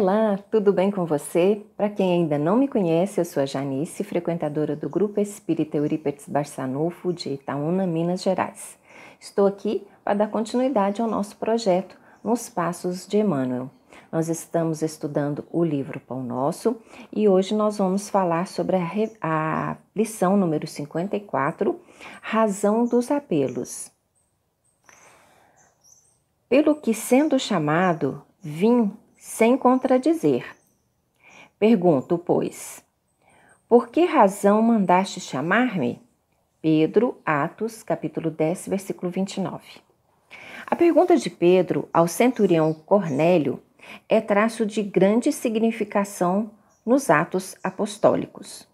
Olá, tudo bem com você? Para quem ainda não me conhece, eu sou a Janice, frequentadora do Grupo Espírita Eurípides Barçanufo de Itaúna, Minas Gerais. Estou aqui para dar continuidade ao nosso projeto Nos Passos de Emmanuel. Nós estamos estudando o livro Pão Nosso e hoje nós vamos falar sobre a lição número 54, Razão dos Apelos. Pelo que sendo chamado, vim sem contradizer. Pergunto, pois, por que razão mandaste chamar-me? Pedro, Atos, capítulo 10, versículo 29. A pergunta de Pedro ao centurião Cornélio é traço de grande significação nos Atos Apostólicos.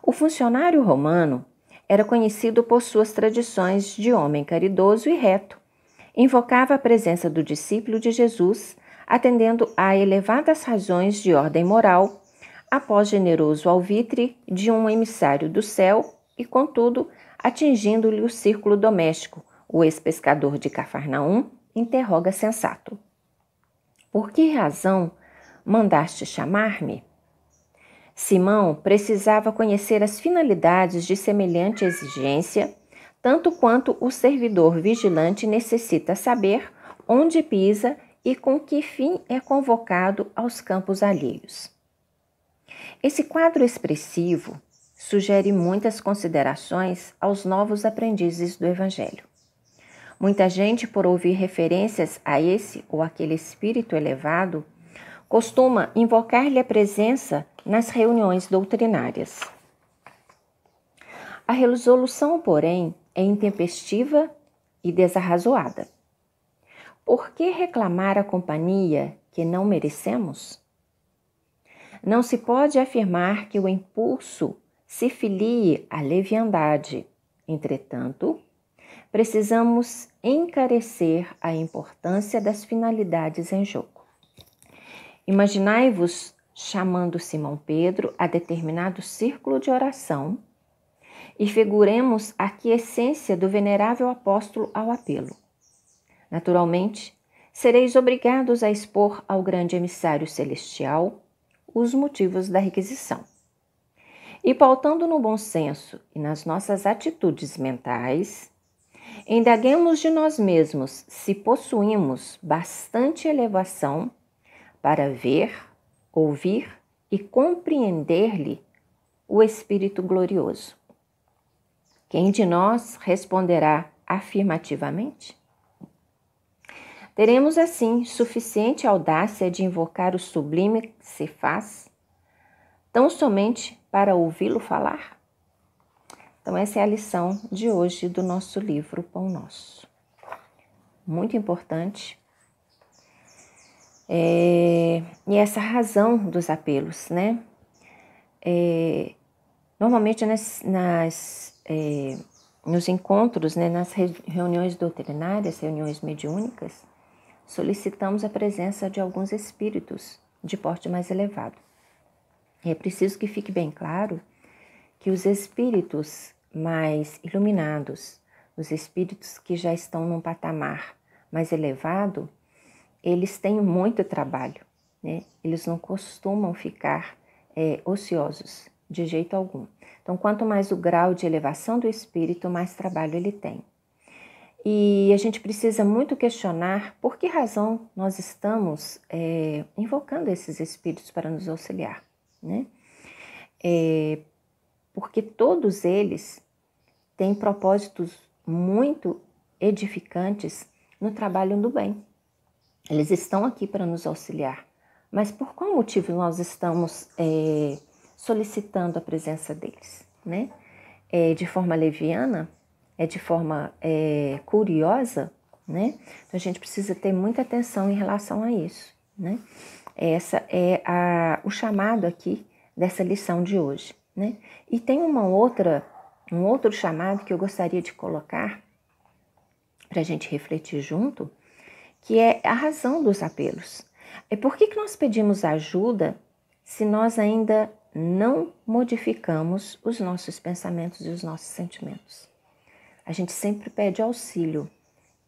O funcionário romano era conhecido por suas tradições de homem caridoso e reto. Invocava a presença do discípulo de Jesus, atendendo a elevadas razões de ordem moral, após generoso alvitre de um emissário do céu e, contudo, atingindo-lhe o círculo doméstico, o ex-pescador de Cafarnaum interroga sensato. Por que razão mandaste chamar-me? Simão precisava conhecer as finalidades de semelhante exigência, tanto quanto o servidor vigilante necessita saber onde pisa e com que fim é convocado aos campos alheios. Esse quadro expressivo sugere muitas considerações aos novos aprendizes do Evangelho. Muita gente, por ouvir referências a esse ou aquele espírito elevado, costuma invocar-lhe a presença nas reuniões doutrinárias. A resolução, porém, é intempestiva e desarrazoada. Por que reclamar a companhia que não merecemos? Não se pode afirmar que o impulso se filie à leviandade. Entretanto, precisamos encarecer a importância das finalidades em jogo. Imaginai-vos chamando Simão Pedro a determinado círculo de oração e figuremos a aquiescência do venerável apóstolo ao apelo. Naturalmente, sereis obrigados a expor ao grande emissário celestial os motivos da requisição. E pautando no bom senso e nas nossas atitudes mentais, indaguemos de nós mesmos se possuímos bastante elevação para ver, ouvir e compreender-lhe o Espírito glorioso. Quem de nós responderá afirmativamente? Teremos, assim, suficiente audácia de invocar o sublime Cefás, tão somente para ouvi-lo falar? Então, essa é a lição de hoje do nosso livro Pão Nosso. Muito importante. E essa razão dos apelos, né? Normalmente nos encontros, né, nas reuniões doutrinárias, reuniões mediúnicas, solicitamos a presença de alguns espíritos de porte mais elevado. E é preciso que fique bem claro que os espíritos mais iluminados, os espíritos que já estão num patamar mais elevado, eles têm muito trabalho, né? Eles não costumam ficar ociosos de jeito algum. Então, quanto mais o grau de elevação do espírito, mais trabalho ele tem. E a gente precisa muito questionar por que razão nós estamos invocando esses espíritos para nos auxiliar, né? Porque todos eles têm propósitos muito edificantes no trabalho do bem. Eles estão aqui para nos auxiliar. Mas por qual motivo nós estamos solicitando a presença deles, né? De forma leviana? De forma curiosa, né? Então a gente precisa ter muita atenção em relação a isso, né? Essa é o chamado aqui dessa lição de hoje, né? E tem um outro chamado que eu gostaria de colocar para a gente refletir junto, que é a razão dos apelos. Por que nós pedimos ajuda se nós ainda não modificamos os nossos pensamentos e os nossos sentimentos? A gente sempre pede auxílio,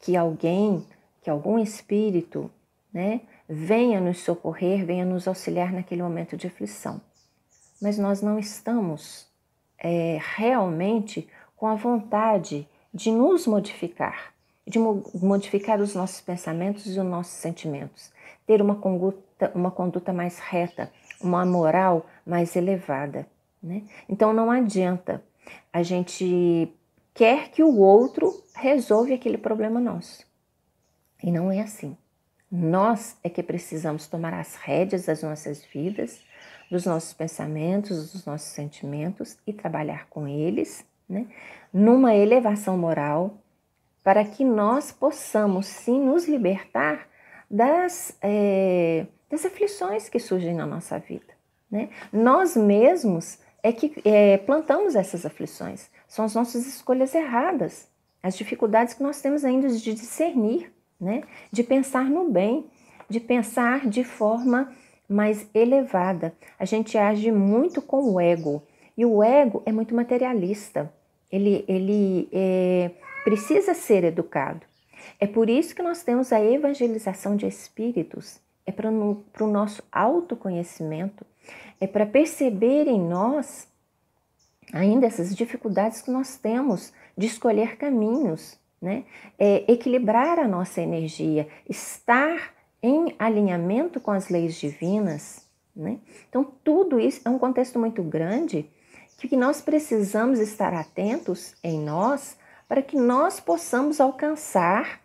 que algum espírito, né, venha nos socorrer, venha nos auxiliar naquele momento de aflição. Mas nós não estamos realmente com a vontade de nos modificar, de modificar os nossos pensamentos e os nossos sentimentos, ter uma conduta mais reta, uma moral mais elevada, né? Então não adianta, a gente quer que o outro resolva aquele problema nosso. E não é assim. Nós é que precisamos tomar as rédeas das nossas vidas, dos nossos pensamentos, dos nossos sentimentos e trabalhar com eles, né, numa elevação moral, para que nós possamos sim nos libertar das aflições que surgem na nossa vida, né? Nós mesmos é que plantamos essas aflições, são as nossas escolhas erradas, as dificuldades que nós temos ainda de discernir, né? De pensar no bem, de pensar de forma mais elevada. A gente age muito com o ego, e o ego é muito materialista, ele precisa ser educado. É por isso que nós temos a evangelização de espíritos, é para o nosso autoconhecimento, é para perceber em nós ainda essas dificuldades que nós temos de escolher caminhos, né? Equilibrar a nossa energia, estar em alinhamento com as leis divinas, né? Então tudo isso é um contexto muito grande que nós precisamos estar atentos em nós para que nós possamos alcançar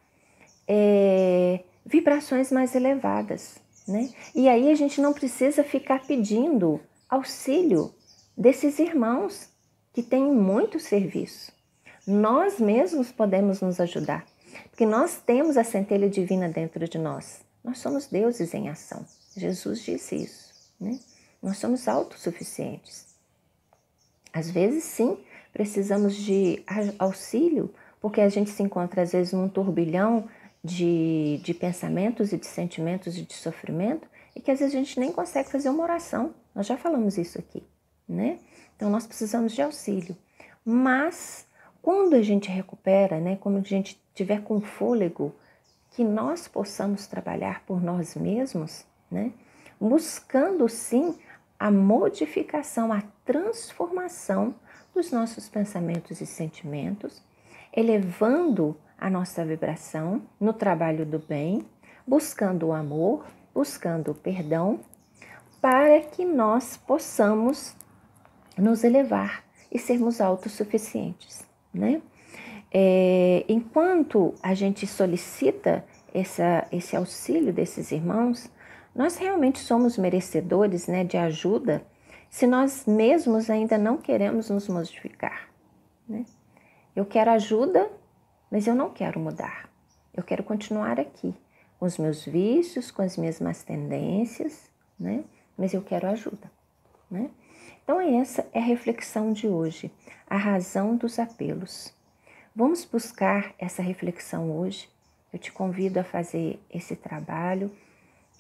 vibrações mais elevadas, né? E aí a gente não precisa ficar pedindo auxílio desses irmãos que têm muito serviço. Nós mesmos podemos nos ajudar, porque nós temos a centelha divina dentro de nós. Nós somos deuses em ação. Jesus disse isso, né? Nós somos autossuficientes. Às vezes, sim, precisamos de auxílio, porque a gente se encontra, às vezes, num turbilhão de pensamentos e de sentimentos e de sofrimento, e que às vezes a gente nem consegue fazer uma oração. Nós já falamos isso aqui, né? Então, nós precisamos de auxílio. Mas, quando a gente recupera, né, quando a gente tiver com fôlego, que nós possamos trabalhar por nós mesmos, né, buscando, sim, a modificação, a transformação dos nossos pensamentos e sentimentos, elevando a nossa vibração no trabalho do bem, buscando o amor, buscando o perdão, para que nós possamos nos elevar e sermos autossuficientes, né? Enquanto a gente solicita esse auxílio desses irmãos, nós realmente somos merecedores, né, de ajuda, se nós mesmos ainda não queremos nos modificar, né? Eu quero ajuda, mas eu não quero mudar. Eu quero continuar aqui, com os meus vícios, com as minhas más tendências, né? Mas eu quero ajuda, né? Então essa é a reflexão de hoje, a razão dos apelos. Vamos buscar essa reflexão hoje. Eu te convido a fazer esse trabalho,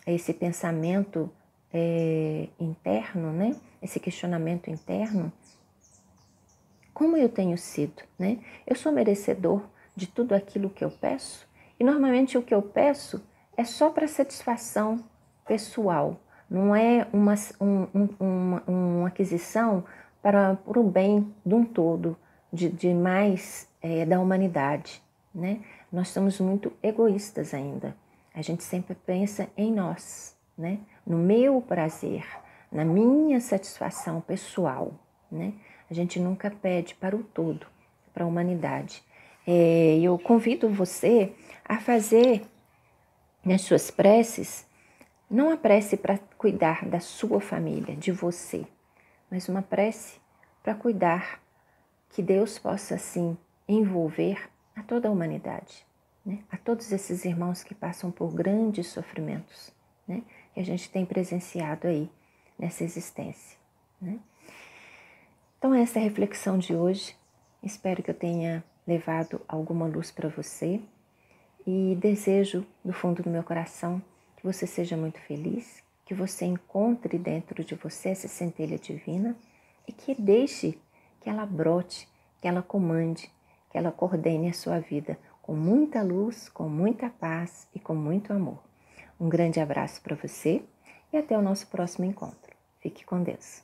esse pensamento interno, né? Esse questionamento interno. Como eu tenho sido, né? Eu sou merecedor de tudo aquilo que eu peço? E normalmente o que eu peço é só para satisfação pessoal, não é uma aquisição para o bem de um todo, de mais da humanidade, né? Nós somos muito egoístas ainda. A gente sempre pensa em nós, né? No meu prazer, na minha satisfação pessoal, né? A gente nunca pede para o todo, para a humanidade. Eu convido você a fazer nas suas preces, não a prece para cuidar da sua família, de você, mas uma prece para cuidar que Deus possa, assim, envolver a toda a humanidade, né? A todos esses irmãos que passam por grandes sofrimentos, né? Que a gente tem presenciado aí nessa existência, né? Então essa é a reflexão de hoje. Espero que eu tenha levado alguma luz para você e desejo do fundo do meu coração que você seja muito feliz, que você encontre dentro de você essa centelha divina e que deixe que ela brote, que ela comande, que ela coordene a sua vida com muita luz, com muita paz e com muito amor. Um grande abraço para você e até o nosso próximo encontro. Fique com Deus.